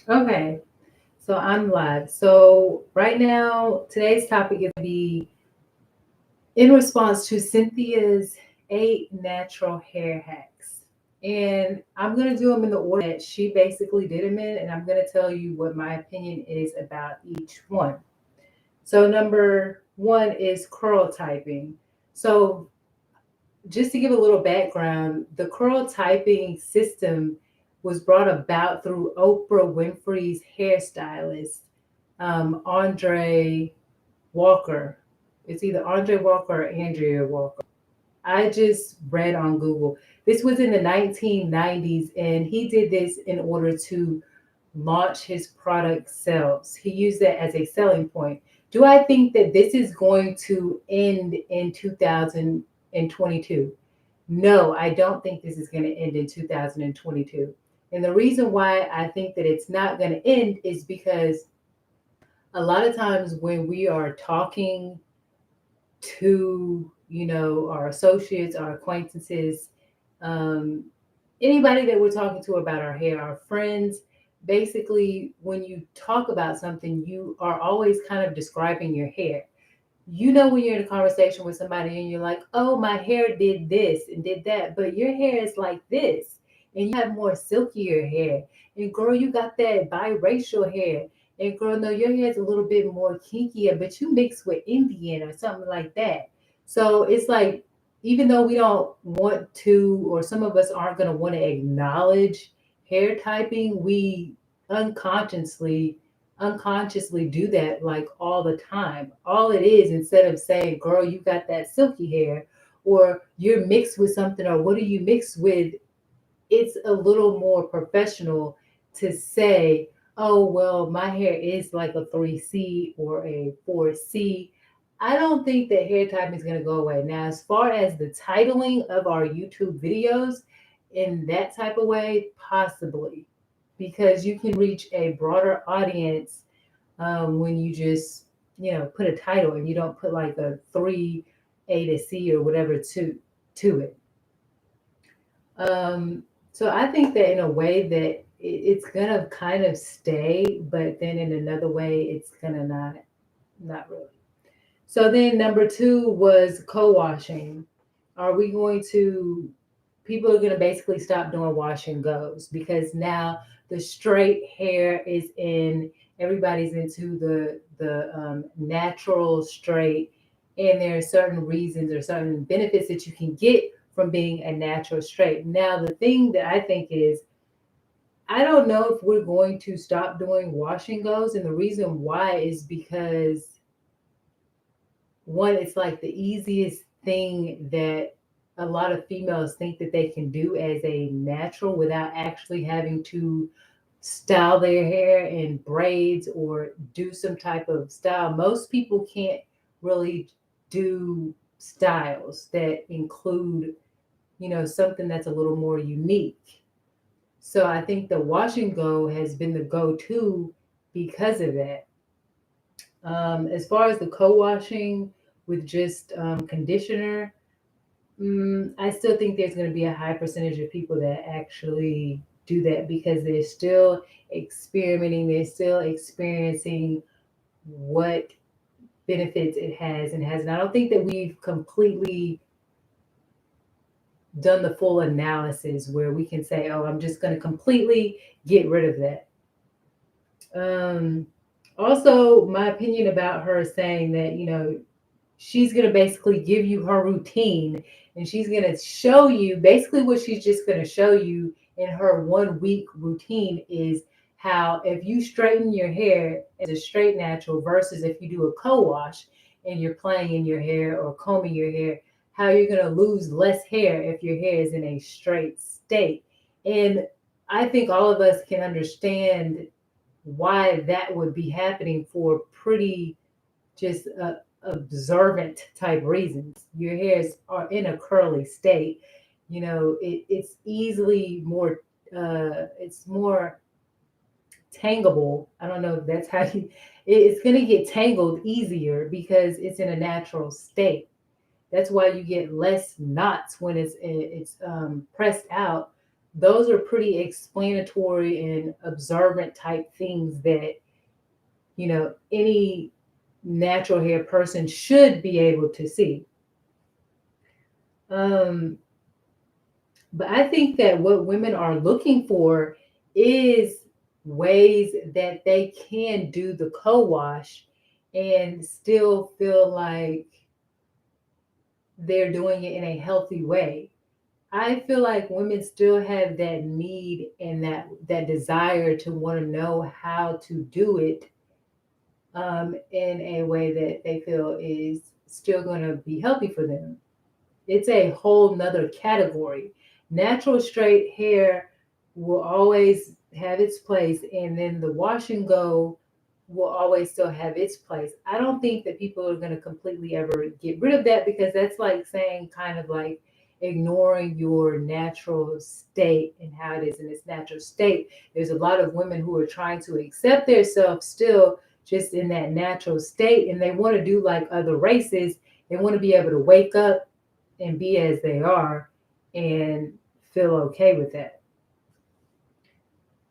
Okay, so I'm live. So right now, today's topic is be in response to Cynthia's 8 natural hair hacks. And I'm going to do them in the order that she basically did them in, and I'm going to tell you what my opinion is about each one. So, number one is curl typing. So, just to give a little background, the curl typing system was brought about through Oprah Winfrey's hairstylist, Andre Walker. It's either Andre Walker or Andrea Walker. I just read on Google. This was in the 1990s, and he did this in order to launch his product sales. He used that as a selling point. Do I think that this is going to end in 2022? No, I don't think this is going to end in 2022. And the reason why I think that it's not going to end is because a lot of times when we are talking to, our associates, our acquaintances, um, anybody that we're talking to about our hair, our friends, basically, when you talk about something, you are always kind of describing your hair. When you're in a conversation with somebody and you're like, oh, my hair did this and did that, but your hair is like this, and you have more silkier hair. And girl, you got that biracial hair. And girl, no, your hair is a little bit more kinkier, but you mix with Indian or something like that. So it's like, even though we don't want to, or some of us aren't going to want to acknowledge hair typing, we unconsciously unconsciously do that like all the time. All it is, instead of saying, girl, you got that silky hair, or you're mixed with something, or what are you mixed with? It's a little more professional to say, oh, well, my hair is like a 3C or a 4C. I don't think that hair typing is going to go away. Now, as far as the titling of our YouTube videos in that type of way, possibly, because you can reach a broader audience when you just, put a title and you don't put like a 3A to C or whatever to it. Um, so I think that in a way that it's gonna kind of stay, but then in another way, it's gonna not really. So then number two was co-washing. Are we going to People are going to basically stop doing wash and goes because now the straight hair is in. Everybody's into the natural straight, and there are certain reasons or certain benefits that you can get from being a natural straight. Now the thing that I think is, I don't know if we're going to stop doing wash and goes, and the reason why is because one, it's like the easiest thing that a lot of females think that they can do as a natural without actually having to style their hair in braids or do some type of style. Most people can't really do styles that include, something that's a little more unique. So I think the wash and go has been the go to because of that. As far as the co-washing with just conditioner, I still think there's going to be a high percentage of people that actually do that because they're still experimenting, they're still experiencing what benefits it has and has. And I don't think that we've completely done the full analysis where we can say, oh, I'm just going to completely get rid of that. Um, Also, my opinion about her saying that, she's going to basically give you her routine and she's going to show you basically what she's just going to show you in her 1 week routine is how if you straighten your hair as a straight natural versus if you do a co-wash and you're playing in your hair or combing your hair, how you're going to lose less hair if your hair is in a straight state. And I think all of us can understand why that would be happening for pretty just observant type reasons. Your hairs are in a curly state. It's easily more. It's more tangable. I don't know if that's how you. It's going to get tangled easier because it's in a natural state. That's why you get less knots when it's pressed out those are pretty explanatory and observant type things that, any natural hair person should be able to see. Um, but I think that what women are looking for is ways that they can do the co-wash and still feel like they're doing it in a healthy way. I feel like women still have that need and that desire to want to know how to do it, in a way that they feel is still going to be healthy for them. It's a whole nother category. Natural straight hair will always have its place, and then the wash and go will always still have its place. I don't think that people are going to completely ever get rid of that, because that's like saying kind of like ignoring your natural state and how it is in its natural state. There's a lot of women who are trying to accept themselves still just in that natural state, and they want to do like other races. They want to be able to wake up and be as they are and feel okay with that.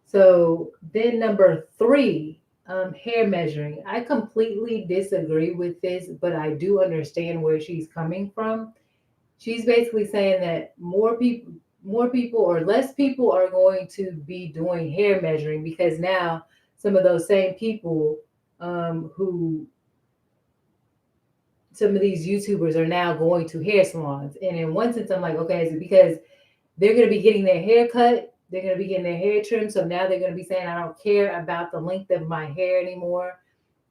So then number three, hair measuring. I completely disagree with this, but I do understand where she's coming from. She's basically saying that more people or less people are going to be doing hair measuring, because now some of those same people, who some of these YouTubers are now going to hair salons. And in one sense, I'm like, okay, is it because they're going to be getting their hair cut? They're going to be getting their hair trimmed. So now they're going to be saying, I don't care about the length of my hair anymore.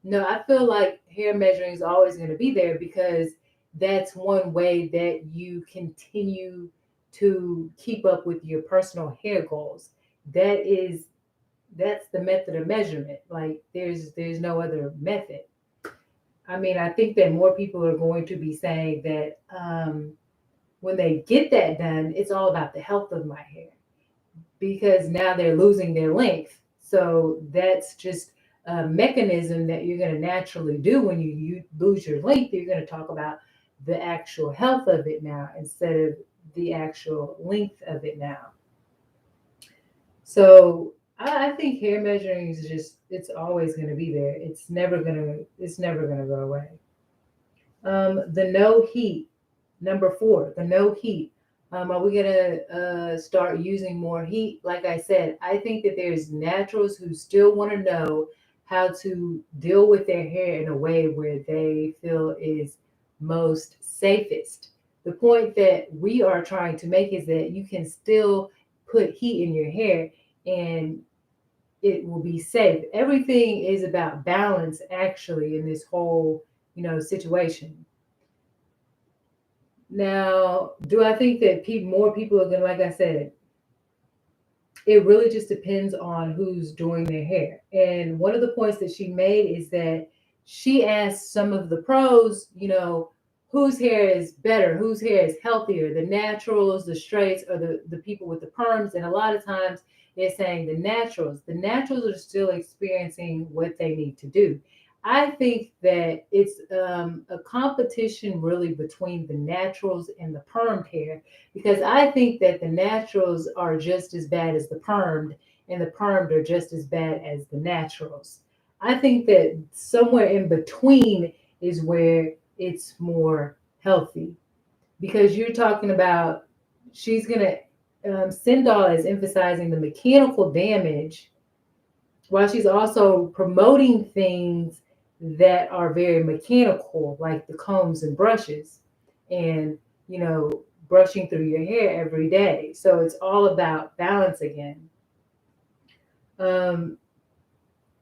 No, I feel like hair measuring is always going to be there, because that's one way that you continue to keep up with your personal hair goals. That is, that's the method of measurement. Like there's no other method. I mean, I think that more people are going to be saying that, when they get that done, it's all about the health of my hair, because now they're losing their length. So that's just a mechanism that you're going to naturally do when you lose your length. You're going to talk about the actual health of it now instead of the actual length of it now. So I think hair measuring is just, it's always going to be there. It's never gonna go away. The no heat. Number four, the no heat. Are we gonna start using more heat? Like I said, I think that there's naturals who still want to know how to deal with their hair in a way where they feel is most safest. The point that we are trying to make is that you can still put heat in your hair and it will be safe. Everything is about balance, actually, in this whole, situation. Now, do I think that more people are going to, like I said, it really just depends on who's doing their hair. And one of the points that she made is that she asked some of the pros, whose hair is better, whose hair is healthier, the naturals, the straights, or the people with the perms. And a lot of times they're saying the naturals. The naturals are still experiencing what they need to do. I think that it's, a competition really between the naturals and the permed hair, because I think that the naturals are just as bad as the permed, and the permed are just as bad as the naturals. I think that somewhere in between is where it's more healthy, because you're talking about, she's gonna, Sindal is emphasizing the mechanical damage while she's also promoting things that are very mechanical, like the combs and brushes, and you know, brushing through your hair every day. So it's all about balance again. Um,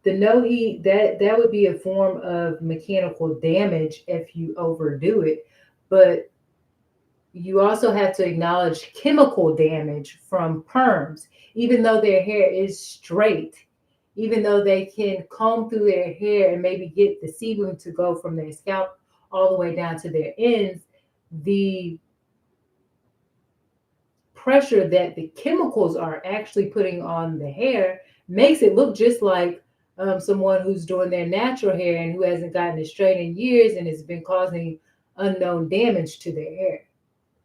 the no heat, that would be a form of mechanical damage if you overdo it, but you also have to acknowledge chemical damage from perms. Even though their hair is straight, even though they can comb through their hair and maybe get the sebum to go from their scalp all the way down to their ends, the pressure that the chemicals are actually putting on the hair makes it look just like, someone who's doing their natural hair and who hasn't gotten it straight in years and has been causing unknown damage to their hair.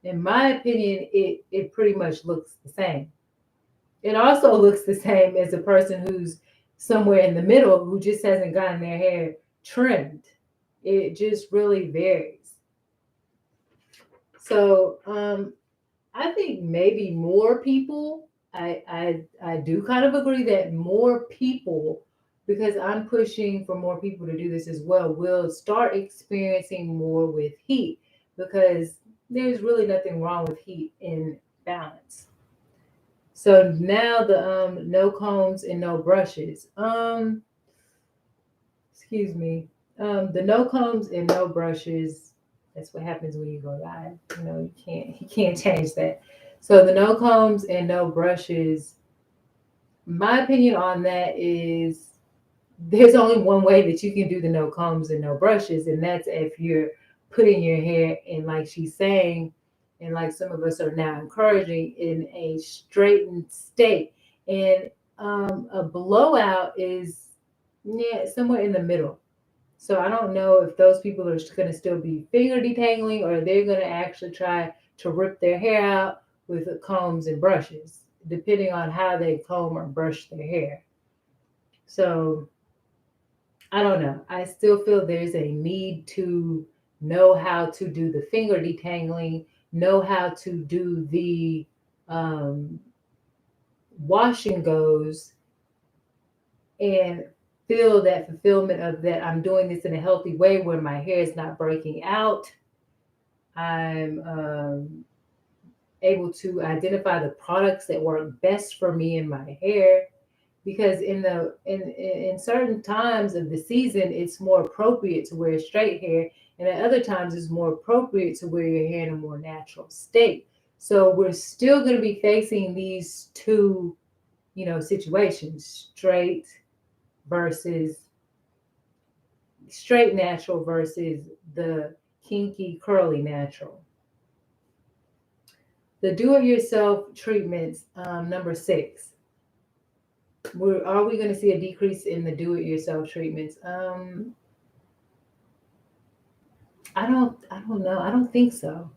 In my opinion, it pretty much looks the same. It also looks the same as a person who's somewhere in the middle who just hasn't gotten their hair trimmed. It just really varies. So I think maybe more people. I do kind of agree that more people, because I'm pushing for more people to do this as well, will start experiencing more with heat because there's really nothing wrong with heat in balance. So now the no combs and no brushes. Excuse me. The no combs and no brushes. That's what happens when you go live. You can't change that. So the no combs and no brushes. My opinion on that is there's only one way that you can do the no combs and no brushes, and that's if you're putting your hair in, like she's saying, and like some of us are now encouraging, in a straightened state. And a blowout is, yeah, somewhere in the middle. So I don't know if those people are going to still be finger detangling or they're going to actually try to rip their hair out with combs and brushes, depending on how they comb or brush their hair. So I don't know. I still feel there's a need to know how to do the finger detangling, know how to do the um, wash and goes, and feel that fulfillment of that I'm doing this in a healthy way where my hair is not breaking out. I'm able to identify the products that work best for me and my hair, because in certain times of the season it's more appropriate to wear straight hair, and at other times it's more appropriate to wear your hair in a more natural state. So we're still going to be facing these two, situations: versus straight natural versus the kinky curly natural. The do-it-yourself treatments, number 6. Are we going to see a decrease in the do-it-yourself treatments? I don't know. I don't think so.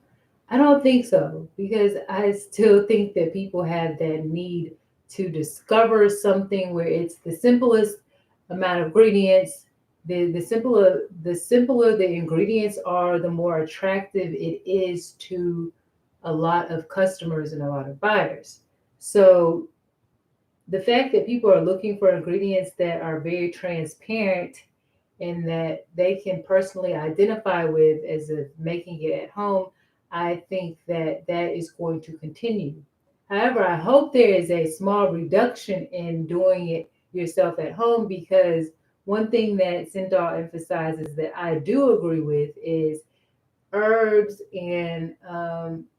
I don't think so, because I still think that people have that need to discover something where it's the simplest amount of ingredients. The simpler the ingredients are, the more attractive it is to a lot of customers and a lot of buyers. So the fact that people are looking for ingredients that are very transparent and that they can personally identify with as of making it at home, I think that that is going to continue. However, I hope there is a small reduction in doing it yourself at home, because one thing that Sindal emphasizes that I do agree with is herbs and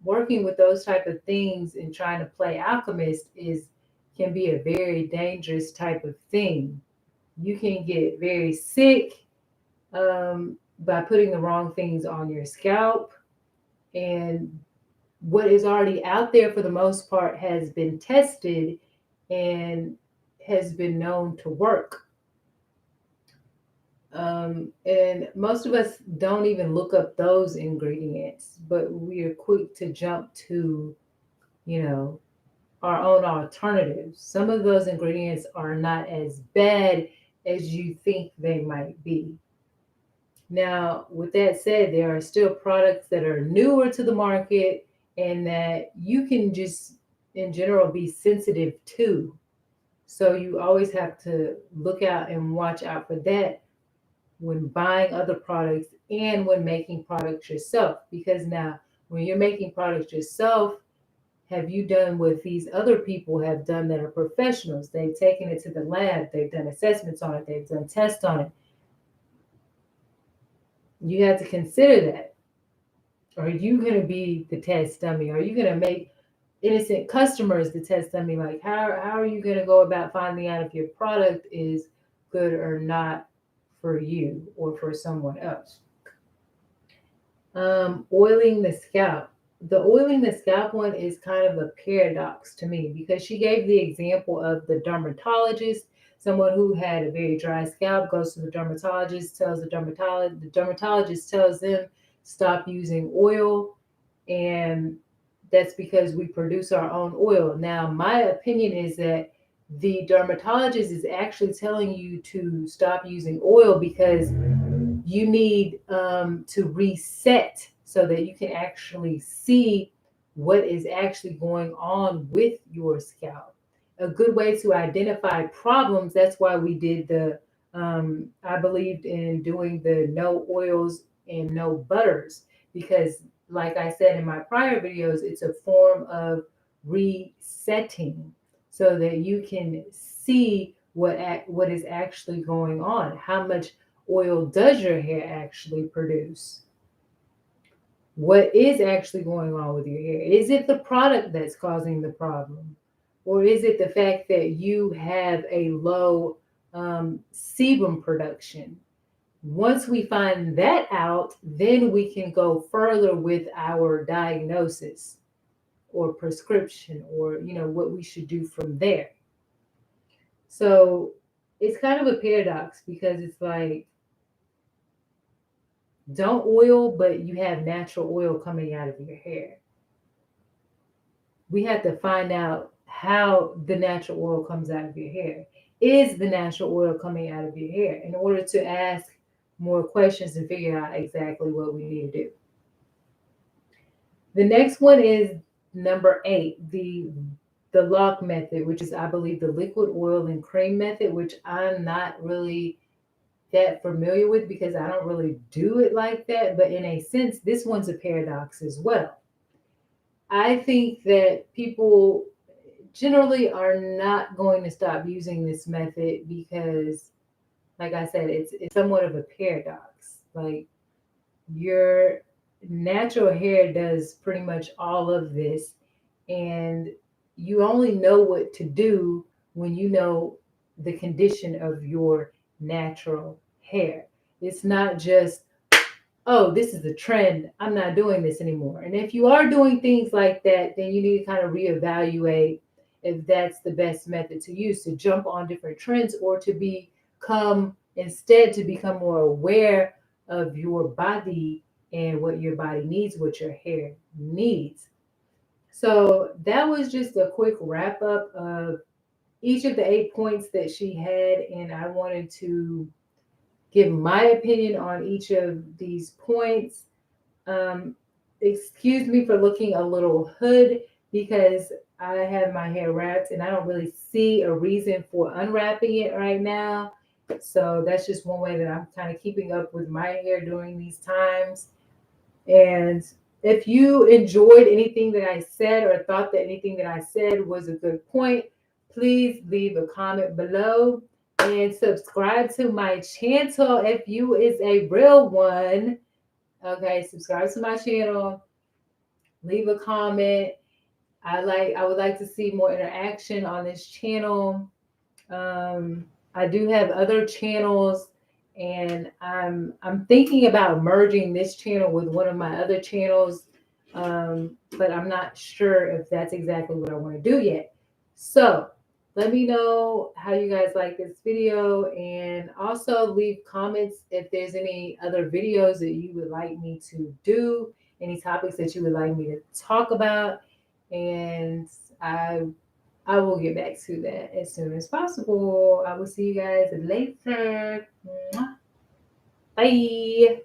working with those type of things and trying to play alchemist is can be a very dangerous type of thing. You can get very sick by putting the wrong things on your scalp. And what is already out there for the most part has been tested and has been known to work. And most of us don't even look up those ingredients, but we are quick to jump to, you know, our own alternatives. Some of those ingredients are not as bad as you think they might be. Now, with that said, there are still products that are newer to the market and that you can just, in general, be sensitive to. So you always have to look out and watch out for that when buying other products and when making products yourself. Because now, when you're making products yourself, have you done what these other people have done that are professionals? They've taken it to the lab, they've done assessments on it, they've done tests on it. You have to consider that. Are you going to be the test dummy? Are you going to make innocent customers the test dummy? Like, how are you going to go about finding out if your product is good or not for you or for someone else? Oiling the scalp. The oiling the scalp one is kind of a paradox to me, because she gave the example of the dermatologist, someone who had a very dry scalp goes to the dermatologist, tells the dermatologist tells them stop using oil, and that's because we produce our own oil. Now, my opinion is that the dermatologist is actually telling you to stop using oil because you need to reset so that you can actually see what is actually going on with your scalp. A good way to identify problems, that's why we did I believed in doing the no oils and no butters, because like I said in my prior videos, it's a form of resetting so that you can see what is actually going on. How much oil does your hair actually produce? What is actually going on with your hair? Is it the product that's causing the problem? Or is it the fact that you have a low sebum production? Once we find that out, then we can go further with our diagnosis or prescription, or what we should do from there. So it's kind of a paradox because it's like, don't oil, but you have natural oil coming out of your hair. We have to find out how the natural oil comes out of your hair. Is the natural oil coming out of your hair? In order to ask more questions and figure out exactly what we need to do. The next one is number 8, the lock method, which is, I believe, the liquid oil and cream method, which I'm not really that familiar with because I don't really do it like that. But in a sense, this one's a paradox as well. I think that people generally are not going to stop using this method because, like I said, it's somewhat of a paradox. Like, your natural hair does pretty much all of this, and you only know what to do when you know the condition of your natural hair. It's not just, oh, this is the trend, I'm not doing this anymore. And if you are doing things like that, then you need to kind of reevaluate if that's the best method to use, to jump on different trends, or to become more aware of your body and what your body needs, what your hair needs. So that was just a quick wrap up of each of the 8 points that she had, and I wanted to give my opinion on each of these points. Um, Excuse me for looking a little hood because I have my hair wrapped and I don't really see a reason for unwrapping it right now. So that's just one way that I'm kind of keeping up with my hair during these times. And if you enjoyed anything that I said or thought that anything that I said was a good point, please leave a comment below and subscribe to my channel if you is a real one. Okay, subscribe to my channel, leave a comment. I would like to see more interaction on this channel. I do have other channels, and I'm thinking about merging this channel with one of my other channels, but I'm not sure if that's exactly what I want to do yet. So let me know how you guys like this video, and also leave comments if there's any other videos that you would like me to do, any topics that you would like me to talk about, and I will get back to that as soon as possible. I will see you guys later. Bye.